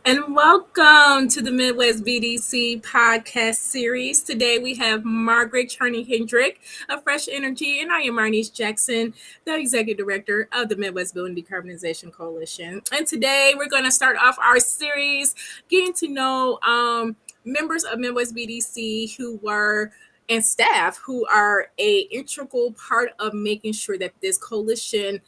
And welcome to the Midwest BDC podcast series. Today we have Margaret Cherne-Hendrick of Fresh Energy, and I am Marnese Jackson, the Executive Director of the Midwest Building Decarbonization Coalition. And today we're going to start off our series getting to know members of Midwest BDC who were and staff who are a integral part of making sure that this coalition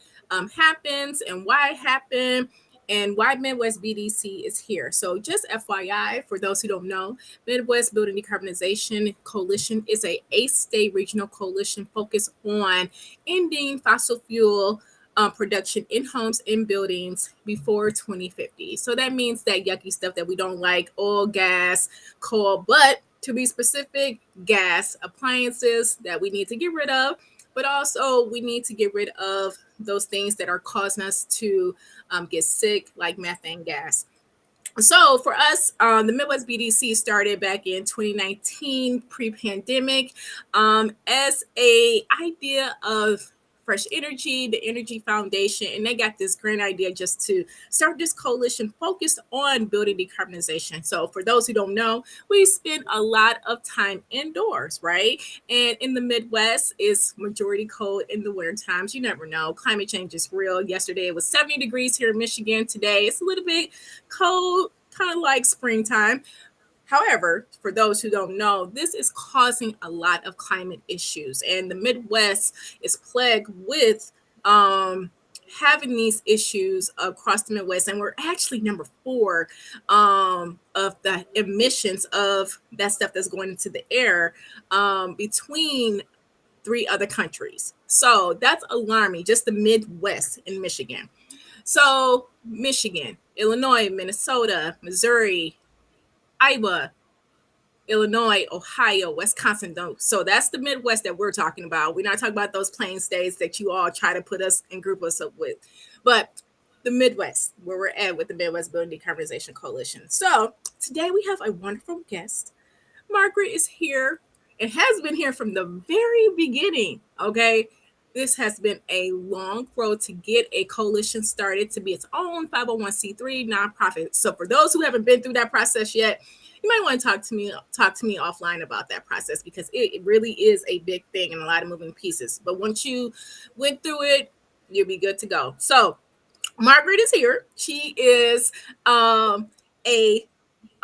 happens and why it happened and why Midwest BDC is here. So, just FYI, for those who don't know, Midwest Building Decarbonization Coalition is a 8-state regional coalition focused on ending fossil fuel production in homes and buildings before 2050. So that means that yucky stuff that we don't like, oil, gas, coal, but to be specific, gas, appliances that we need to get rid of, but also we need to get rid of those things that are causing us to get sick, like methane gas. So for us, the Midwest BDC started back in 2019, pre-pandemic, as a idea of Fresh Energy, the Energy Foundation, and they got this great idea just to start this coalition focused on building decarbonization. So for those who don't know, we spend a lot of time indoors, right? And in the Midwest, it's majority cold in the winter times. You never know. Climate change is real. Yesterday it was 70 degrees here in Michigan. Today it's a little bit cold, kind of like springtime. However, for those who don't know, this is causing a lot of climate issues, and the Midwest is plagued with having these issues across the Midwest, and we're actually number 4 of the emissions of that stuff that's going into the air between 3 other countries. So that's alarming, just the Midwest in Michigan. So Michigan, Illinois, Minnesota, Missouri, Iowa, Illinois, Ohio, Wisconsin. So that's the Midwest that we're talking about. We're not talking about those plain states that you all try to put us and group us up with, but the Midwest, where we're at with the Midwest Building Decarbonization Coalition. So today we have a wonderful guest. Margaret is here and has been here from the very beginning. Okay. This has been a long road to get a coalition started to be its own 501c3 nonprofit. So for those who haven't been through that process yet, you might want to talk to me offline about that process, because it really is a big thing and a lot of moving pieces. But once you went through it, you'll be good to go. So Margaret is here. She is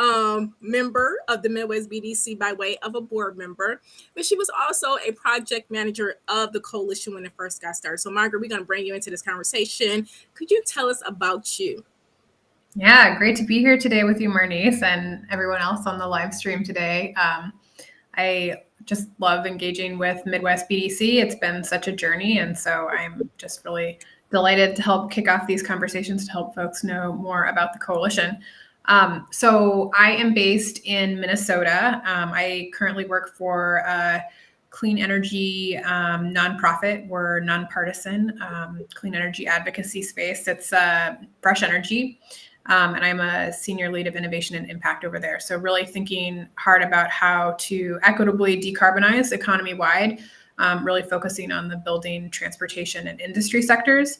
a member of the Midwest BDC by way of a board member, but she was also a project manager of the coalition when it first got started. So, Margaret, we're going to bring you into this conversation. Could you tell us about you? Yeah, great to be here today with you, Marnese, and everyone else on the live stream today. I just love engaging with Midwest BDC. It's been such a journey, and so I'm just really delighted to help kick off these conversations to help folks know more about the coalition. So I am based in Minnesota. I currently work for a clean energy nonprofit. We're nonpartisan clean energy advocacy space. It's Fresh Energy. And I'm a senior lead of innovation and impact over there. So really thinking hard about how to equitably decarbonize economy-wide, really focusing on the building, transportation, and industry sectors.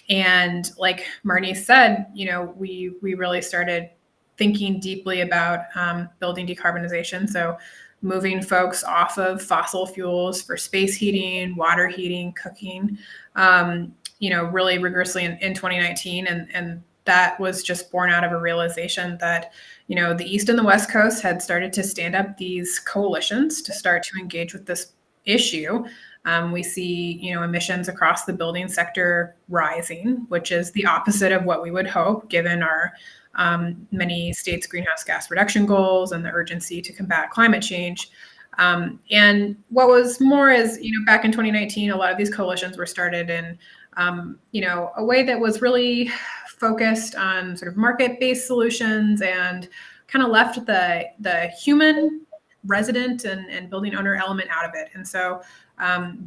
And like Marnese said, we really started thinking deeply about building decarbonization. So moving folks off of fossil fuels for space heating, water heating, cooking, really rigorously in 2019. And that was just born out of a realization that, the East and the West Coast had started to stand up these coalitions to start to engage with this issue. We see, emissions across the building sector rising, which is the opposite of what we would hope, given our many states' greenhouse gas reduction goals and the urgency to combat climate change. And what was more is, back in 2019, a lot of these coalitions were started in, a way that was really focused on sort of market-based solutions and kind of left the human resident and building owner element out of it. And so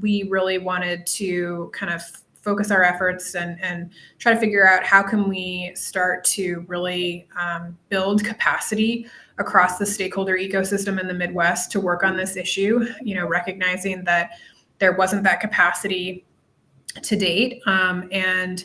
we really wanted to kind of focus our efforts and try to figure out how can we start to really build capacity across the stakeholder ecosystem in the Midwest to work on this issue, recognizing that there wasn't that capacity to date. And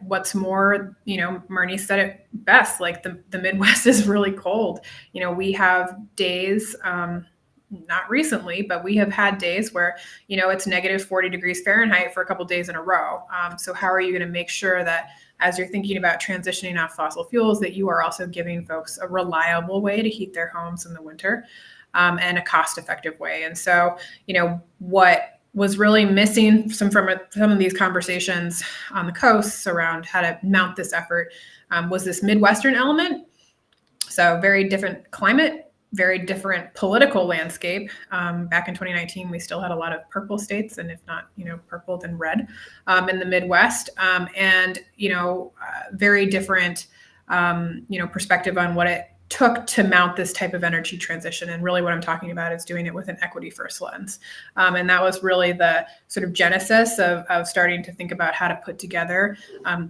What's more, Marnese said it best, like the Midwest is really cold. We have days, not recently, but we have had days where, it's negative 40 degrees Fahrenheit for a couple days in a row. So how are you going to make sure that as you're thinking about transitioning off fossil fuels, that you are also giving folks a reliable way to heat their homes in the winter, and a cost-effective way? And so, what was really missing from some of these conversations on the coasts around how to mount this effort was this Midwestern element. So very different climate, very different political landscape. Back in 2019, we still had a lot of purple states, and if not, purple, then red in the Midwest, and very different, perspective on what it took to mount this type of energy transition. And really what I'm talking about is doing it with an equity first lens. And that was really the sort of genesis of starting to think about how to put together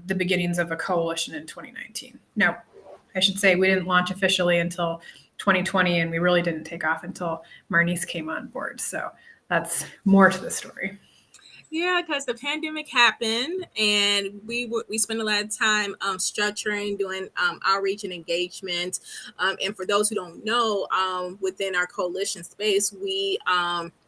the beginnings of a coalition in 2019. Now, I should say we didn't launch officially until 2020, and we really didn't take off until Marnese came on board. So that's more to the story. Yeah, because the pandemic happened, and we spent a lot of time structuring, doing outreach and engagement. And for those who don't know, within our coalition space, we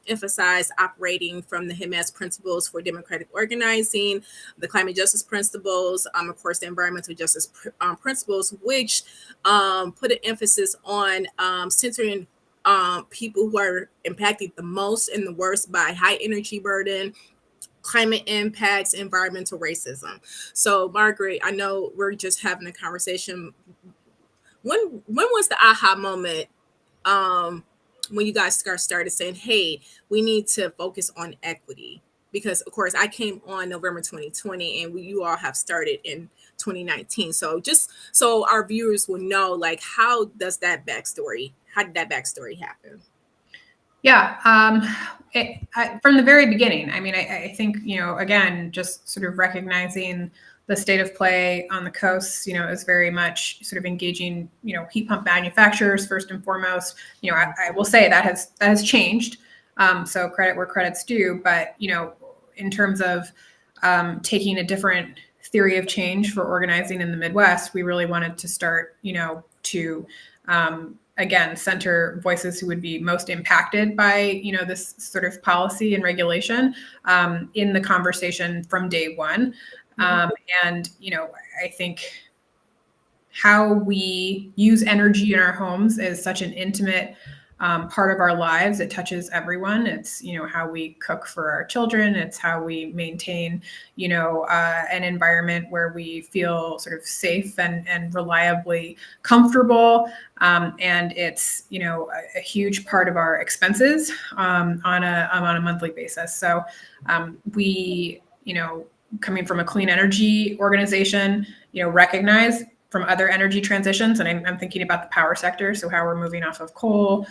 emphasize operating from the HIMAS principles for democratic organizing, the climate justice principles, of course, the environmental justice principles, which put an emphasis on centering people who are impacted the most and the worst by high energy burden, climate impacts, environmental racism. So, Margaret, I know we're just having a conversation. When was the aha moment when you guys started saying, "Hey, we need to focus on equity"? Because, of course, I came on November 2020, and you all have started in 2019. So, just so our viewers will know, like, how did that backstory happen? Yeah, from the very beginning. I mean, I think, again, just sort of recognizing the state of play on the coasts, is very much sort of engaging, heat pump manufacturers first and foremost. I will say that has changed. So credit where credit's due. But, in terms of taking a different theory of change for organizing in the Midwest, we really wanted to start, to again, center voices who would be most impacted by, this sort of policy and regulation in the conversation from day one. And, I think how we use energy in our homes is such an intimate part of our lives. It touches everyone. It's, how we cook for our children. It's how we maintain, an environment where we feel sort of safe and reliably comfortable. And it's, a huge part of our expenses on a monthly basis. So we, coming from a clean energy organization, recognize from other energy transitions, and I'm thinking about the power sector, so how we're moving off of coal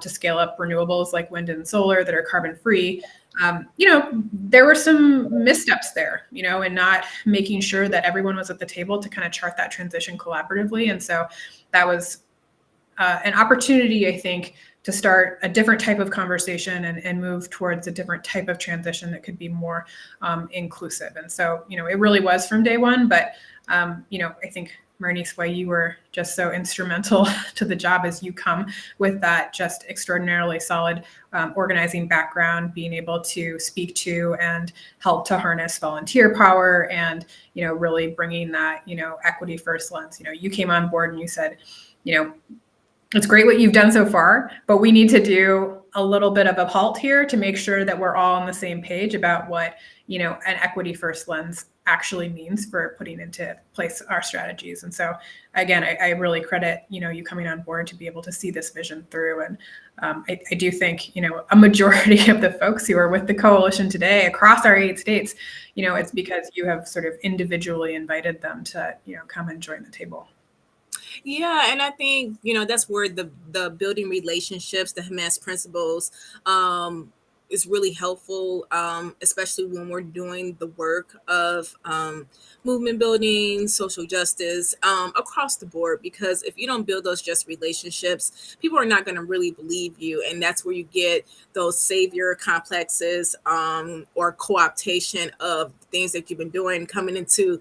to scale up renewables like wind and solar that are carbon free. There were some missteps there, and not making sure that everyone was at the table to kind of chart that transition collaboratively. And so that was an opportunity, I think, to start a different type of conversation and move towards a different type of transition that could be more inclusive. And so, it really was from day one. But, I think, Marnese, why you were just so instrumental to the job is you come with that just extraordinarily solid organizing background, being able to speak to and help to harness volunteer power and, really bringing that, equity first lens. You came on board and you said, it's great what you've done so far, but we need to do a little bit of a halt here to make sure that we're all on the same page about what, an equity first lens actually means for putting into place our strategies. And so, again, I really credit, you coming on board to be able to see this vision through. And I do think, a majority of the folks who are with the coalition today across our 8 states, it's because you have sort of individually invited them to, come and join the table. Yeah, and I think that's where the building relationships, the HIMAS principles, is really helpful, especially when we're doing the work of movement building, social justice, across the board. Because if you don't build those just relationships, people are not going to really believe you, and that's where you get those savior complexes, or co-optation of things that you've been doing, coming into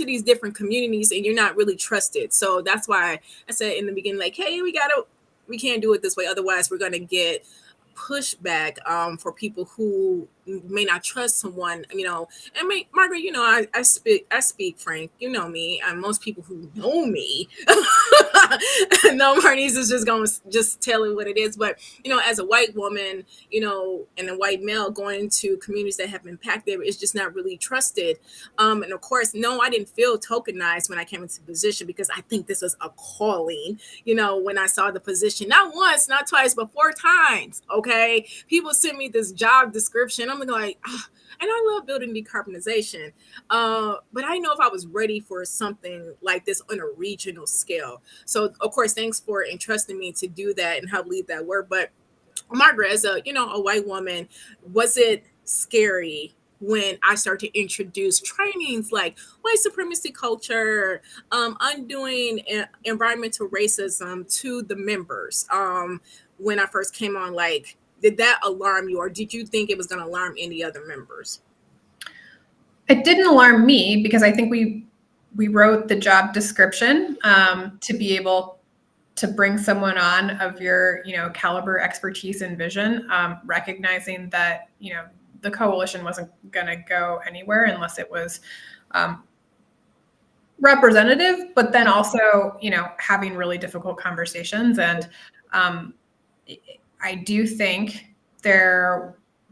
these different communities, and you're not really trusted. So that's why I said in the beginning, like, hey, we can't do it this way, otherwise we're going to get pushback, for people who may not trust someone, Margaret, I speak frank, you know me, and most people who know me no, Marnese is just going to just tell it what it is. But as a white woman, and a white male going to communities that have been impacted, it's just not really trusted. And of course, no, I didn't feel tokenized when I came into the position, because I think this was a calling. When I saw the position, not once, not twice, but 4 times. Okay, people sent me this job description. I'm like, and I love building decarbonization, but I know if I was ready for something like this on a regional scale. So, of course, thanks for entrusting me to do that and help lead that work. But Margaret, as a white woman, was it scary when I started to introduce trainings like white supremacy culture, undoing environmental racism to the members? When I first came on, like, did that alarm you, or did you think it was going to alarm any other members? It didn't alarm me, because I think we wrote the job description to be able to bring someone on of your caliber, expertise, and vision, recognizing that the coalition wasn't going to go anywhere unless it was representative, but then also having really difficult conversations. And I do think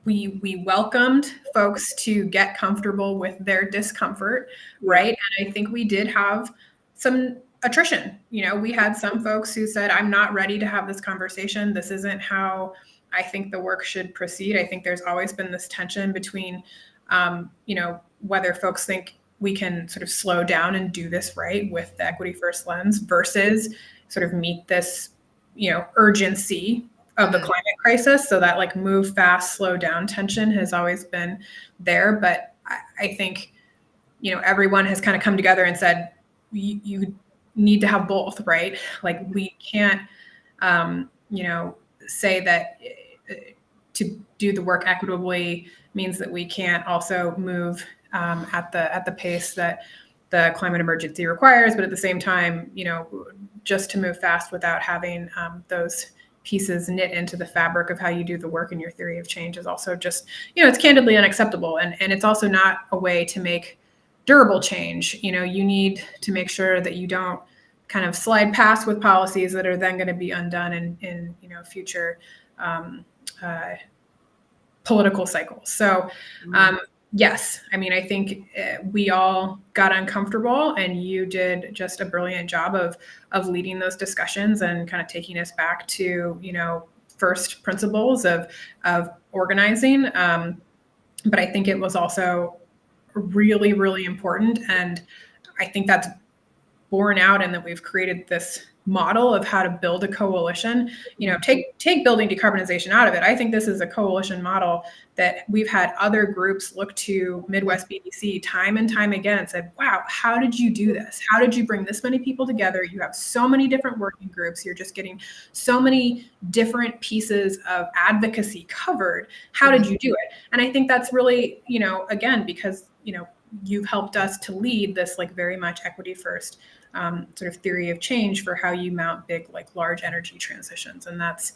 we welcomed folks to get comfortable with their discomfort, right? And I think we did have some attrition. We had some folks who said, I'm not ready to have this conversation. This isn't how I think the work should proceed. I think there's always been this tension between, whether folks think we can sort of slow down and do this right with the equity first lens versus sort of meet this, urgency of the climate crisis. So that like move fast, slow down tension has always been there. But I think, everyone has kind of come together and said, you need to have both, right? Like we can't, say that to do the work equitably means that we can't also move at the pace that the climate emergency requires. But at the same time, just to move fast without having those pieces knit into the fabric of how you do the work in your theory of change is also just, it's candidly unacceptable. And it's also not a way to make durable change. You need to make sure that you don't kind of slide past with policies that are then going to be undone in future political cycles. So yes, I mean, I think we all got uncomfortable, and you did just a brilliant job of leading those discussions and kind of taking us back to, first principles of organizing. But I think it was also really, really important. And I think that's borne out in that we've created this model of how to build a coalition. Take building decarbonization out of it. I think this is a coalition model that we've had other groups look to Midwest BDC time and time again and said, wow, how did you do this? How did you bring this many people together? You have so many different working groups. You're just getting so many different pieces of advocacy covered. How did you do it? And I think that's really, again, because, you've helped us to lead this like very much equity first sort of theory of change for how you mount big, like large energy transitions. And that's,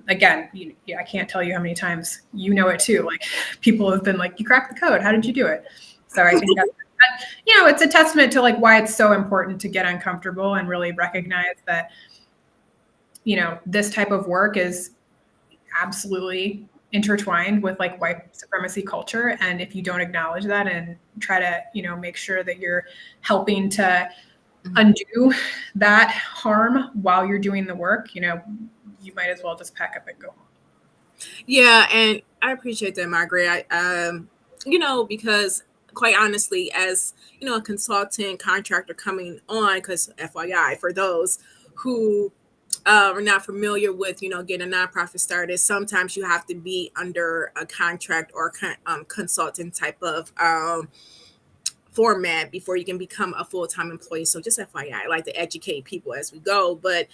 again, I can't tell you how many times it too. Like people have been like, you cracked the code. How did you do it? So I think that's, it's a testament to like why it's so important to get uncomfortable and really recognize that, this type of work is absolutely intertwined with like white supremacy culture. And if you don't acknowledge that and try to, make sure that you're helping to undo that harm while you're doing the work, you might as well just pack up and go home. Yeah, and I appreciate that, Margaret. Because quite honestly, as a consultant contractor coming on, because FYI, for those who are not familiar with, getting a nonprofit started, sometimes you have to be under a contract or consultant type of format before you can become a full-time employee. So just FYI, I like to educate people as we go. But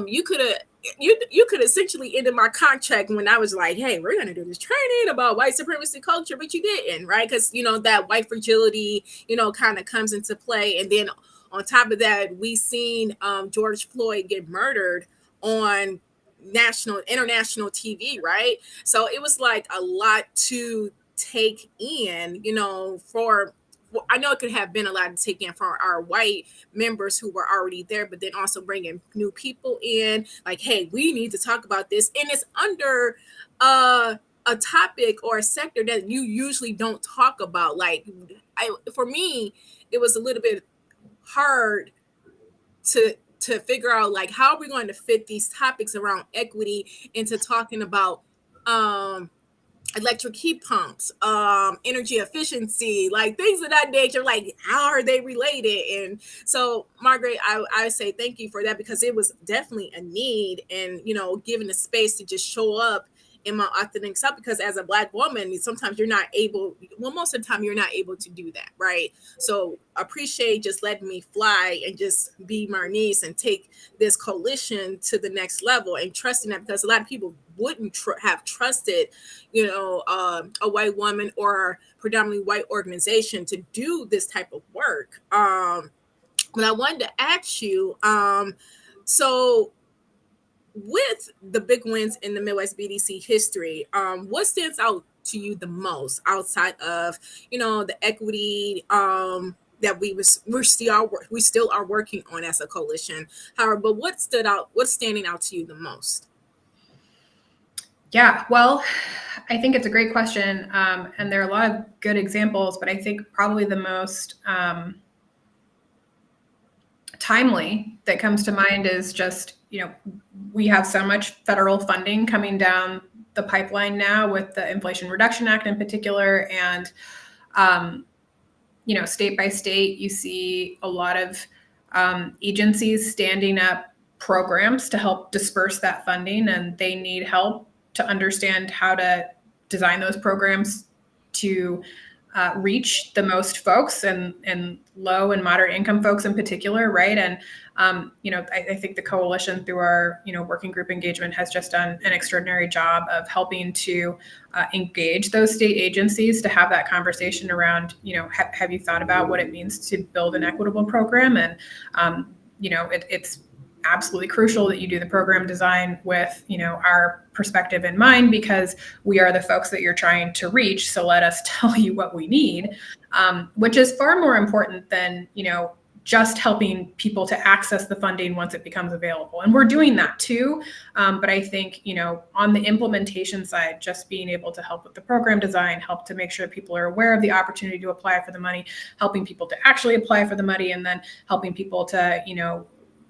you could have you could essentially ended my contract when I was like, hey, we're gonna do this training about white supremacy culture, but you didn't, right? Because that white fragility, kind of comes into play. And then on top of that, we seen George Floyd get murdered on international TV, right? So it was like a lot to take in, for well, I know it could have been a lot to take in for our white members who were already there, but then also bringing new people in. Like, hey, we need to talk about this, and it's under a topic or a sector that you usually don't talk about. Like, for me, it was a little bit hard to figure out, like, how are we going to fit these topics around equity into talking about electric heat pumps, energy efficiency, like things of that nature. Like, how are they related? And so, Margaret, I say thank you for that, because it was definitely a need, and given the space to just show up in my authentic self, because as a Black woman, sometimes you're not able, well, most of the time you're not able to do that, right? So appreciate just letting me fly and just be Marnese and take this coalition to the next level, and trusting that, because a lot of people wouldn't have trusted a white woman or predominantly white organization to do this type of work. But I wanted to ask you, so with the big wins in the Midwest BDC history, what stands out to you the most outside of the equity that we still are working on as a coalition? However, but what's standing out to you the most? Yeah, well, I think it's a great question, and there are a lot of good examples, but I think probably the most timely that comes to mind is just, we have so much federal funding coming down the pipeline now with the Inflation Reduction Act in particular, and state by state, you see a lot of agencies standing up programs to help disperse that funding, and they need help to understand how to design those programs to reach the most folks, and low and moderate income folks in particular, right? And I think the coalition, through our working group engagement, has just done an extraordinary job of helping to engage those state agencies to have that conversation around, have you thought about what it means to build an equitable program? And it's absolutely crucial that you do the program design with our perspective in mind, because we are the folks that you're trying to reach. So let us tell you what we need, which is far more important than just helping people to access the funding once it becomes available. And we're doing that too. But I think, on the implementation side, just being able to help with the program design, help to make sure people are aware of the opportunity to apply for the money, helping people to actually apply for the money, and then helping people to,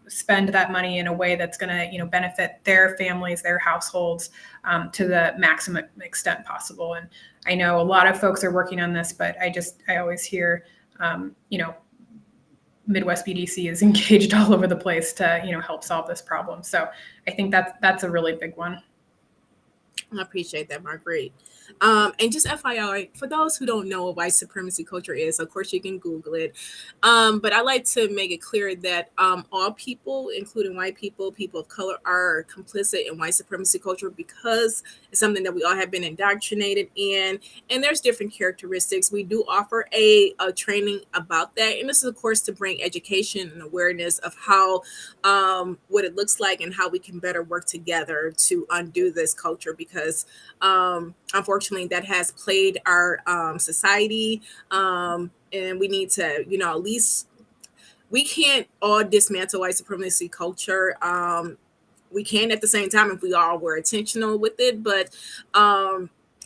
spend that money in a way that's going to, benefit their families, their households, to the maximum extent possible. And I know a lot of folks are working on this, but I always hear, Midwest BDC is engaged all over the place to, help solve this problem. So I think that's a really big one. I appreciate that, Margaret. And just FYI, for those who don't know what white supremacy culture is, of course you can Google it. But I like to make it clear that all people, including white people, people of color, are complicit in white supremacy culture, because it's something that we all have been indoctrinated in. And there's different characteristics. We do offer a training about that. And this is, of course, to bring education and awareness of how what it looks like and how we can better work together to undo this culture, because unfortunately that has plagued our society, and we need to at least, we can't all dismantle white supremacy culture. We can at the same time if we all were intentional with it, but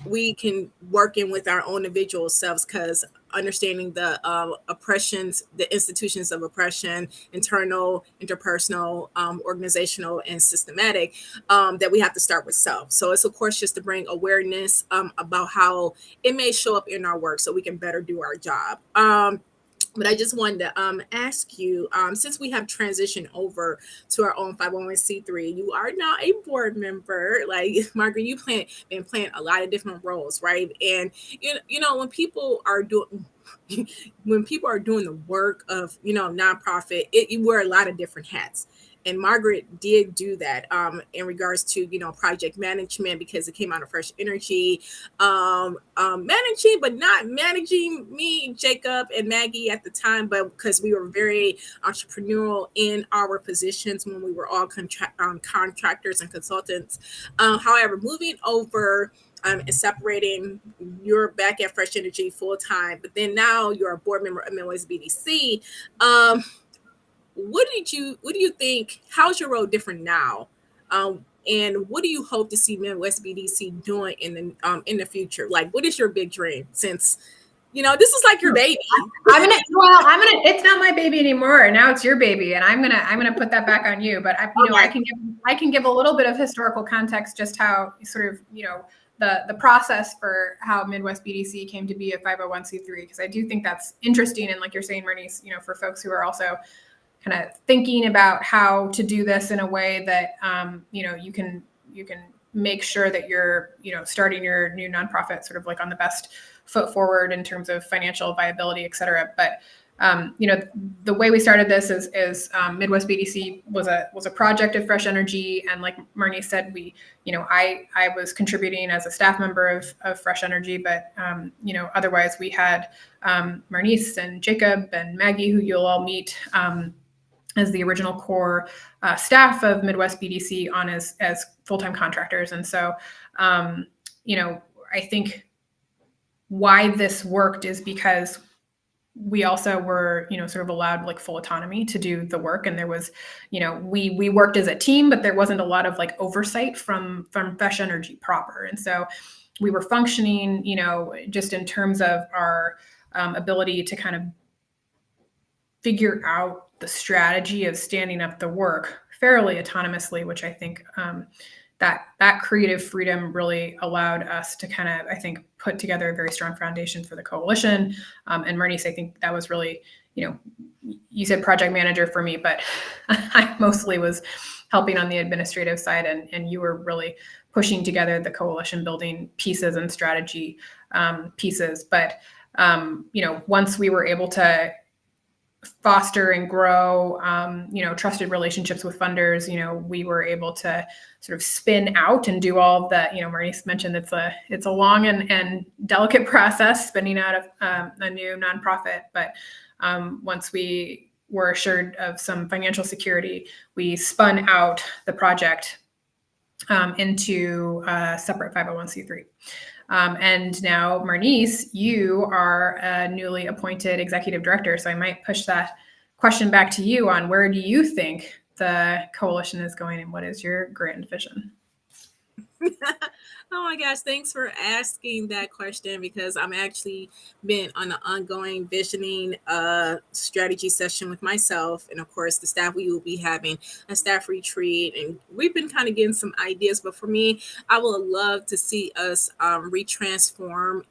we can work in with our own individual selves, because understanding the oppressions, the institutions of oppression, internal, interpersonal, organizational, and systematic, that we have to start with self. So it's, of course, just to bring awareness about how it may show up in our work so we can better do our job. But I just wanted to ask you, since we have transitioned over to our own 501c3, you are now a board member. Like Margaret, been playing a lot of different roles, right? And when people are doing when people are doing the work of nonprofit, you wear a lot of different hats. And Margaret did do that in regards to project management, because it came out of Fresh Energy, managing but not managing me, Jacob, and Maggie at the time, but because we were very entrepreneurial in our positions when we were all contractors and consultants. However, moving over and separating, you're back at Fresh Energy full time, but then now you're a board member of Midwest BDC. What do you think? How's your role different now? And what do you hope to see Midwest BDC doing in the future? Like, what is your big dream? Since this is like your baby. It's not my baby anymore. Now it's your baby, and I'm gonna put that back on you. But I can give a little bit of historical context, just how sort of the process for how Midwest BDC came to be a 501c3, because I do think that's interesting. And like you're saying, Marnese, for folks who are also kind of thinking about how to do this in a way that you can make sure that you're starting your new nonprofit sort of like on the best foot forward in terms of financial viability, et cetera. But the way we started this is Midwest BDC was a project of Fresh Energy, and like Marnese said, I was contributing as a staff member of Fresh Energy, but otherwise we had Marnese and Jacob and Maggie, who you'll all meet as the original core staff of Midwest BDC on as full-time contractors. And so, I think why this worked is because we also were, sort of allowed like full autonomy to do the work. And there was, we worked as a team, but there wasn't a lot of like oversight from Fresh Energy proper. And so we were functioning, just in terms of our ability to kind of figure out the strategy of standing up the work fairly autonomously, which I think that creative freedom really allowed us to kind of, I think, put together a very strong foundation for the coalition. And Marnese, I think that was really, you said project manager for me, but I mostly was helping on the administrative side, and you were really pushing together the coalition building pieces and strategy pieces. But, once we were able to foster and grow, trusted relationships with funders, we were able to sort of spin out and do all of that. Marnese mentioned it's a long and delicate process spinning out of a new nonprofit. But once we were assured of some financial security, we spun out the project into a separate 501c3. And now, Marnese, you are a newly appointed executive director. So I might push that question back to you on where do you think the coalition is going, and what is your grand vision? Oh my gosh, thanks for asking that question, because I'm actually been on an ongoing visioning strategy session with myself, and of course the staff. We will be having a staff retreat, and we've been kind of getting some ideas. But for me, I would love to see us retransform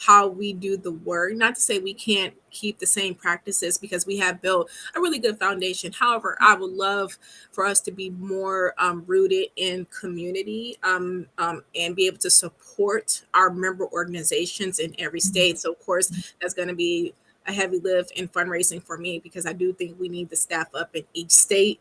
how we do the work. Not to say we can't keep the same practices, because we have built a really good foundation. However, I would love for us to be more rooted in community, and be able to support our member organizations in every state. So, of course, that's going to be a heavy lift in fundraising for me, because I do think we need to staff up in each state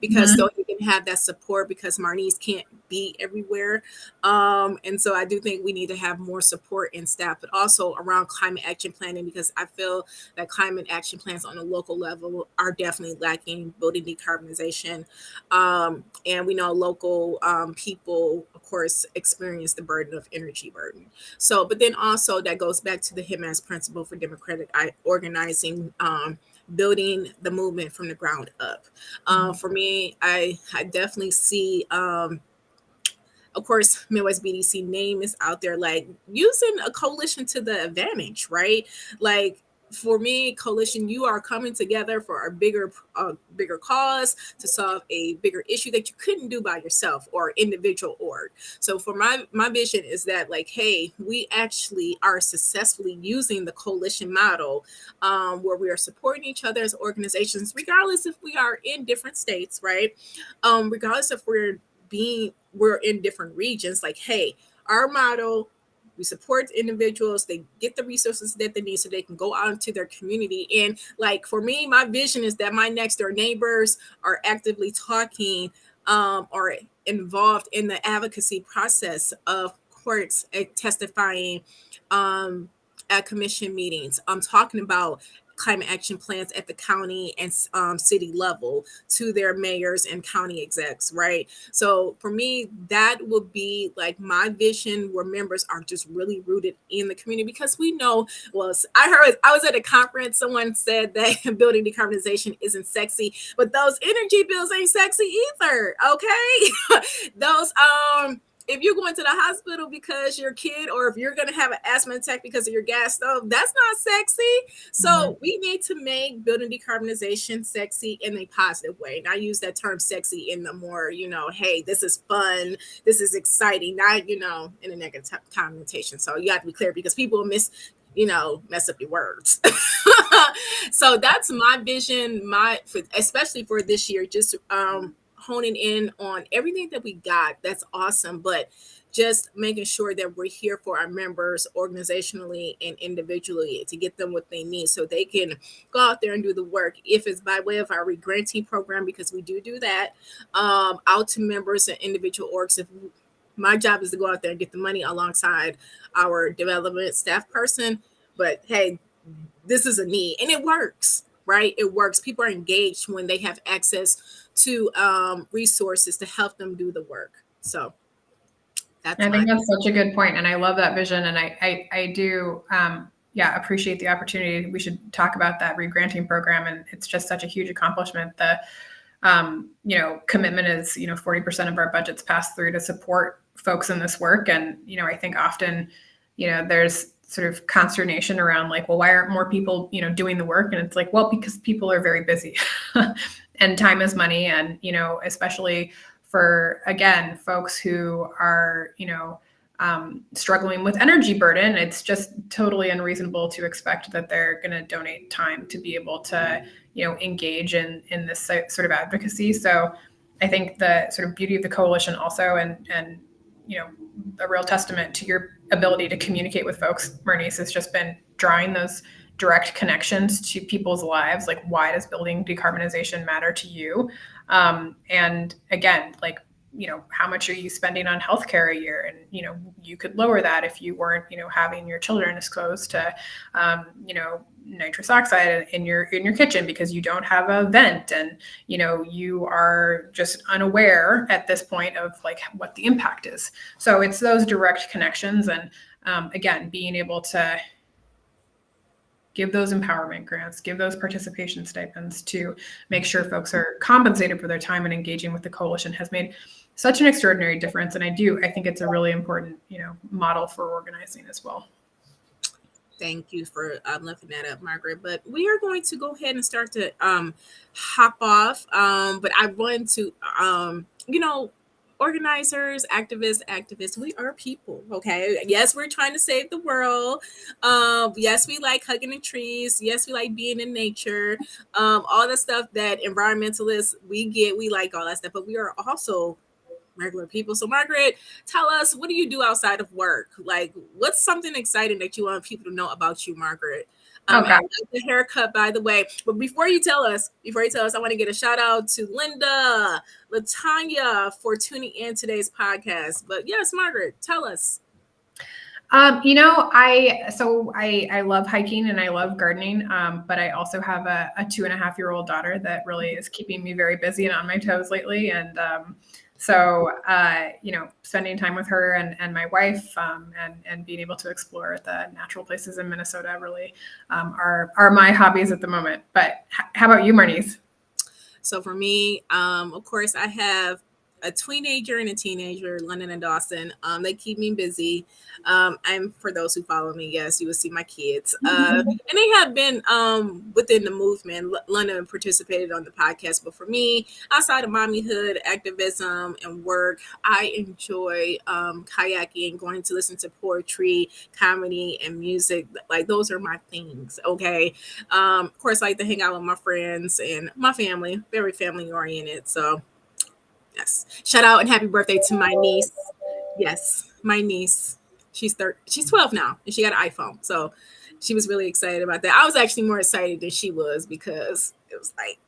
because so you can have that support, because Marnese can't be everywhere. And so I do think we need to have more support in staff, but also around climate action planning, because I feel that climate action plans on a local level are definitely lacking, building decarbonization. And we know local people, of course, experience the burden of energy burden. So, but then also that goes back to the HIMAS principle for democratic organizing, building the movement from the ground up. For me, I definitely see, of course, Midwest BDC name is out there, like using a coalition to the advantage, right? Like for me, coalition, you are coming together for a bigger cause to solve a bigger issue that you couldn't do by yourself or individual org. So for my vision is that, like, hey, we actually are successfully using the coalition model, where we are supporting each other as organizations, regardless if we are in different states, right? Regardless if we're in different regions. Like, hey, our model, we support individuals, they get the resources that they need so they can go out into their community. And like for me, my vision is that my next door neighbors are actively talking, or involved in the advocacy process of courts, testifying, at commission meetings. I'm talking about climate action plans at the county and city level to their mayors and county execs, right? So for me, that would be like my vision, where members are just really rooted in the community. Because we know, well, I was at a conference, someone said that building decarbonization isn't sexy, but those energy bills ain't sexy either, okay? Those if you're going to the hospital because your kid, or if you're going to have an asthma attack because of your gas stove, that's not sexy. So we need to make building decarbonization sexy in a positive way. And I use that term sexy in the more, hey, this is fun, this is exciting, not, in a negative connotation. So you have to be clear, because people mess up your words. So that's my vision, especially for this year, just honing in on everything that we got. That's awesome. But just making sure that we're here for our members organizationally and individually to get them what they need so they can go out there and do the work. If it's by way of our regranting program, because we do that, out to members and individual orgs. If my job is to go out there and get the money alongside our development staff person. But hey, this is a need, and it works, right? It works. People are engaged when they have access to resources to help them do the work. So I think that's such a good point, and I love that vision, and I do appreciate the opportunity. We should talk about that regranting program, and it's just such a huge accomplishment. The commitment is 40% of our budgets pass through to support folks in this work, and I think often there's sort of consternation around like, well, why aren't more people doing the work? And it's like, well, because people are very busy and time is money, and especially for, again, folks who are struggling with energy burden, it's just totally unreasonable to expect that they're going to donate time to be able to engage in this sort of advocacy. So I think the sort of beauty of the coalition also, and a real testament to your ability to communicate with folks, Marnese, has just been drawing those direct connections to people's lives. Like, why does building decarbonization matter to you? And again, like, how much are you spending on healthcare a year? And, you could lower that if you weren't, having your children exposed to, nitrous oxide in your kitchen because you don't have a vent, and, you are just unaware at this point of like what the impact is. So it's those direct connections. And, again, being able to give those empowerment grants, give those participation stipends to make sure folks are compensated for their time and engaging with the coalition has made such an extraordinary difference. And I think it's a really important, model for organizing as well. Thank you for lifting that up, Margaret. But we are going to go ahead and start to hop off. But I want to, organizers, activists, we are people, okay? Yes, we're trying to save the world. Yes, we like hugging the trees. Yes, we like being in nature. All the stuff that environmentalists, we like all that stuff. But we are also regular people. So Margaret, tell us, what do you do outside of work? Like, what's something exciting that you want people to know about you, Margaret? I like the haircut, by the way. But before you tell us, I want to get a shout out to Linda, Latanya for tuning in today's podcast. But yes, Margaret, tell us. I love hiking and I love gardening, but I also have a 2.5-year-old daughter that really is keeping me very busy and on my toes lately. And so, spending time with her and my wife, and being able to explore the natural places in Minnesota really are my hobbies at the moment. But how about you, Marnese? So for me, of course, I have a teenager and a teenager, London and Dawson. They keep me busy. I'm for those who follow me, yes, you will see my kids. And they have been within the movement. London participated on the podcast, but for me, outside of mommyhood, activism, and work, I enjoy kayaking, going to listen to poetry, comedy, and music. Like those are my things. Okay. Of course, I like to hang out with my friends and my family. Very family oriented. So yes. Shout out and happy birthday to my niece. Yes, my niece. She's 12 now, and she got an iPhone. So she was really excited about that. I was actually more excited than she was because it was like,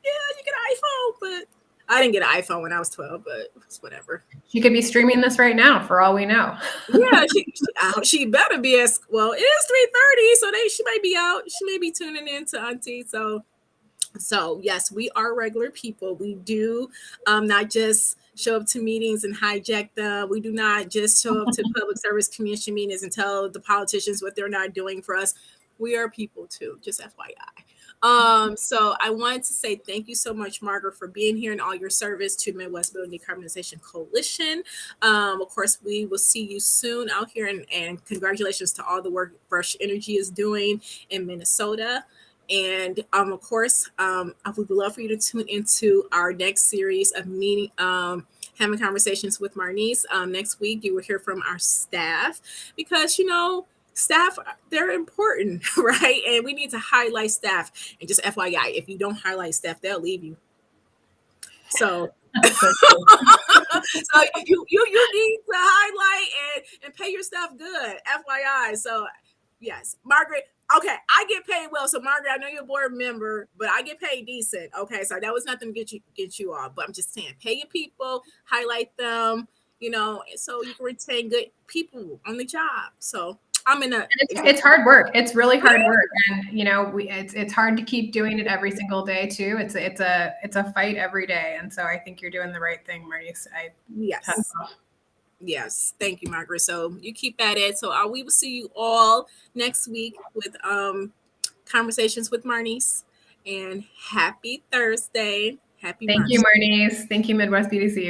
yeah, you get an iPhone, but I didn't get an iPhone when I was 12, but it's whatever. She could be streaming this right now for all we know. Yeah, she better be as well. It is 3:30, so she might be out. She may be tuning in to Auntie. So yes, we are regular people. We do not just show up to meetings and hijack them. We do not just show up to public service commission meetings and tell the politicians what they're not doing for us. We are people too, just FYI. So I wanted to say thank you so much, Margaret, for being here and all your service to Midwest Building Decarbonization Coalition. Of course, we will see you soon out here, and congratulations to all the work Fresh Energy is doing in Minnesota. And of course, I would love for you to tune into our next series of meeting, having conversations with Marnese. Next week, you will hear from our staff because, staff, they're important, right? And we need to highlight staff. And just FYI, if you don't highlight staff, they'll leave you. So, so you need to highlight and pay your staff good, FYI. So, yes, Margaret. Okay, I get paid well. So, Margaret, I know you're a board member, but I get paid decent. Okay, so that was nothing to get you off. But I'm just saying, pay your people, highlight them, so you can retain good people on the job. So I'm in a. It's hard work. It's really hard work, and it's hard to keep doing it every single day too. It's a fight every day, and so I think you're doing the right thing, Marnese. Yes. Yes, thank you, Margaret. So you keep at it. So we will see you all next week with conversations with Marnese. And happy Thursday. Thank you, Marnese. Thank you, Midwest BDC.